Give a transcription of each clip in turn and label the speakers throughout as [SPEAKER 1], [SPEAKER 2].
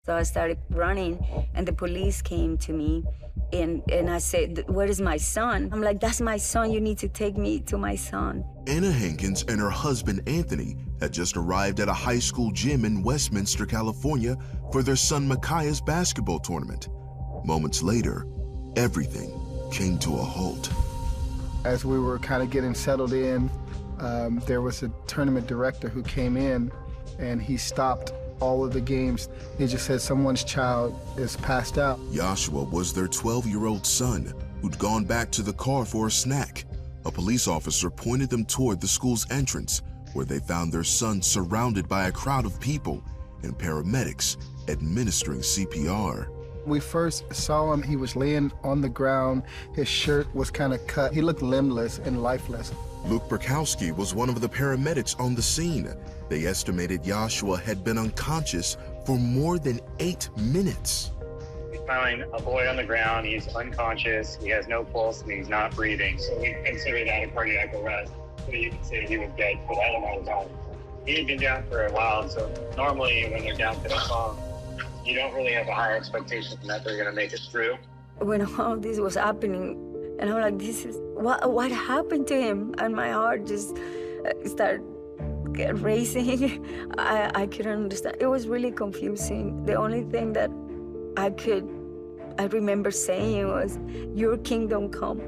[SPEAKER 1] So I started running, and the police came to me, and I said, "Where is my son?" I'm like, "That's my son. You need to take me to my son."
[SPEAKER 2] Anna Hankins and her husband Anthony had just arrived at a high school gym in Westminster, California for their son Micaiah's basketball tournament. Moments later, everything came to a halt.
[SPEAKER 3] As we were kind of getting settled in, there was a tournament director who came in, and he stopped all of the games. He just said someone's child is passed out.
[SPEAKER 2] Yoshua was their 12-year-old son who'd gone back to the car for a snack. A police officer pointed them toward the school's entrance, where they found their son surrounded by a crowd of people and paramedics administering CPR.
[SPEAKER 3] We first saw him, he was laying on the ground. His shirt was kind of cut. He looked limbless and lifeless.
[SPEAKER 2] Luke Burkowski was one of the paramedics on the scene. They estimated Yoshua had been unconscious for more than 8 minutes.
[SPEAKER 4] We found a boy on the ground. He's unconscious. He has no pulse and he's not breathing. So we consider that a cardiac arrest. So you can say he was dead for that amount of time. He had been down for a while, so normally when they're down for that long, you don't really have a high expectation that they're gonna make it through.
[SPEAKER 1] When all this was happening, and I'm like, "This is what happened to him?" And my heart just started racing. I couldn't understand. It was really confusing. The only thing that I remember saying was, "Your kingdom come,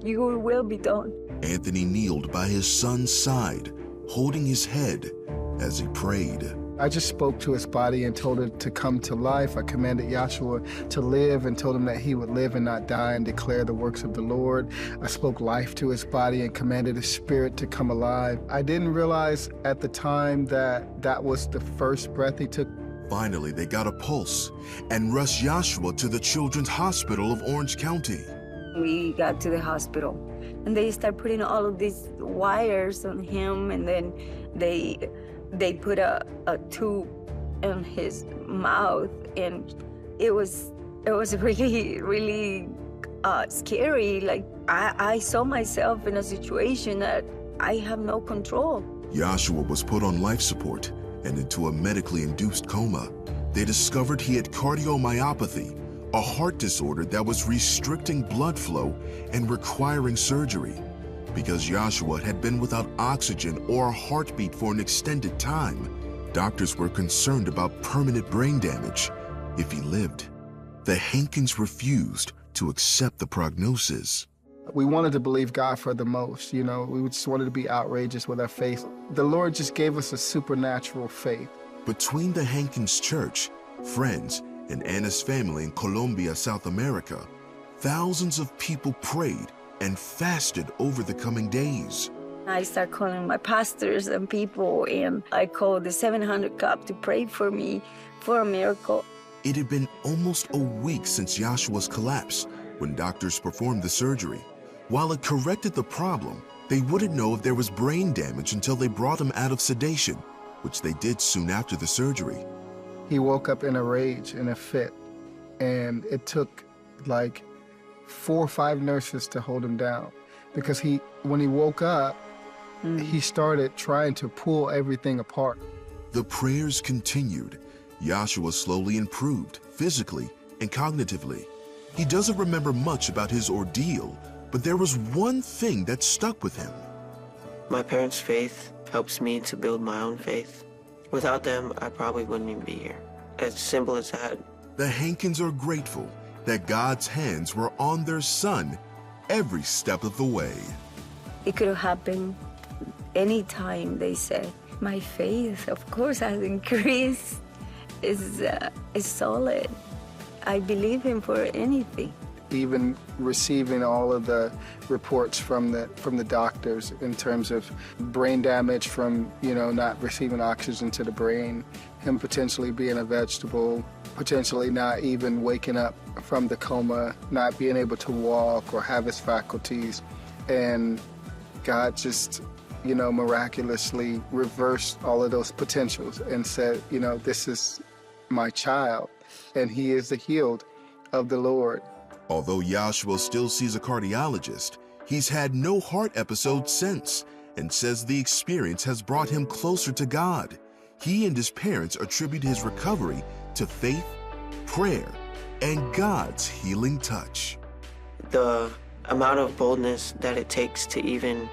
[SPEAKER 1] your will be done."
[SPEAKER 2] Anthony kneeled by his son's side, holding his head as he prayed.
[SPEAKER 3] I just spoke to his body and told it to come to life. I commanded Yoshua to live and told him that he would live and not die and declare the works of the Lord. I spoke life to his body and commanded his spirit to come alive. I didn't realize at the time that that was the first breath he took.
[SPEAKER 2] Finally, they got a pulse and rushed Yoshua to the Children's Hospital of Orange County.
[SPEAKER 1] We got to the hospital, and they start putting all of these wires on him, and then they put a tube in his mouth, and it was really, really scary. Like, I saw myself in a situation that I have no control.
[SPEAKER 2] Yoshua was put on life support and into a medically induced coma. They discovered he had cardiomyopathy, a heart disorder that was restricting blood flow and requiring surgery. Because Yoshua had been without oxygen or a heartbeat for an extended time, doctors were concerned about permanent brain damage if he lived. The Hankins refused to accept the prognosis.
[SPEAKER 3] We wanted to believe God for the most, you know. We just wanted to be outrageous with our faith. The Lord just gave us a supernatural faith.
[SPEAKER 2] Between the Hankins church, friends, and Anna's family in Colombia, South America, thousands of people prayed and fasted over the coming days.
[SPEAKER 1] I started calling my pastors and people, and I called the 700 Club to pray for me for a miracle.
[SPEAKER 2] It had been almost a week since Yoshua's collapse when doctors performed the surgery. While it corrected the problem, they wouldn't know if there was brain damage until they brought him out of sedation, which they did soon after the surgery.
[SPEAKER 3] He woke up in a rage, in a fit, and it took like 4 or 5 nurses to hold him down, because when he woke up, he started trying to pull everything apart.
[SPEAKER 2] The prayers continued. Yoshua slowly improved physically and cognitively. He doesn't remember much about his ordeal, but there was one thing that stuck with him.
[SPEAKER 5] My parents' faith helps me to build my own faith. Without them, I probably wouldn't even be here. As simple as that.
[SPEAKER 2] The Hankins are grateful that God's hands were on their son every step of the way.
[SPEAKER 1] It could have happened any time, they said. My faith, of course, has increased. Is solid. I believe him for anything.
[SPEAKER 3] Even receiving all of the reports from the doctors in terms of brain damage from, not receiving oxygen to the brain, him potentially being a vegetable, potentially not even waking up from the coma, not being able to walk or have his faculties. And God just, miraculously reversed all of those potentials and said, this is my child, and he is the healed of the Lord.
[SPEAKER 2] Although Yoshua still sees a cardiologist, he's had no heart episodes since and says the experience has brought him closer to God. He and his parents attribute his recovery to faith, prayer, and God's healing touch.
[SPEAKER 5] The amount of boldness that it takes to even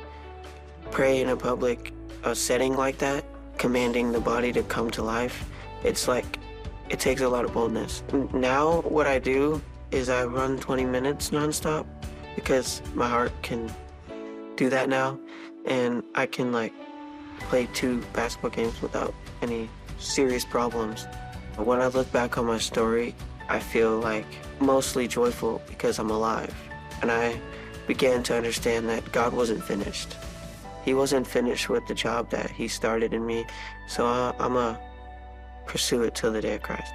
[SPEAKER 5] pray in a public setting like that, commanding the body to come to life, it's like, it takes a lot of boldness. Now what I do is I run 20 minutes nonstop because my heart can do that now, and I can like play 2 basketball games without any serious problems. When I look back on my story, I feel like mostly joyful because I'm alive, and I began to understand that God wasn't finished. He wasn't finished with the job that he started in me, so I'm gonna pursue it till the day of Christ.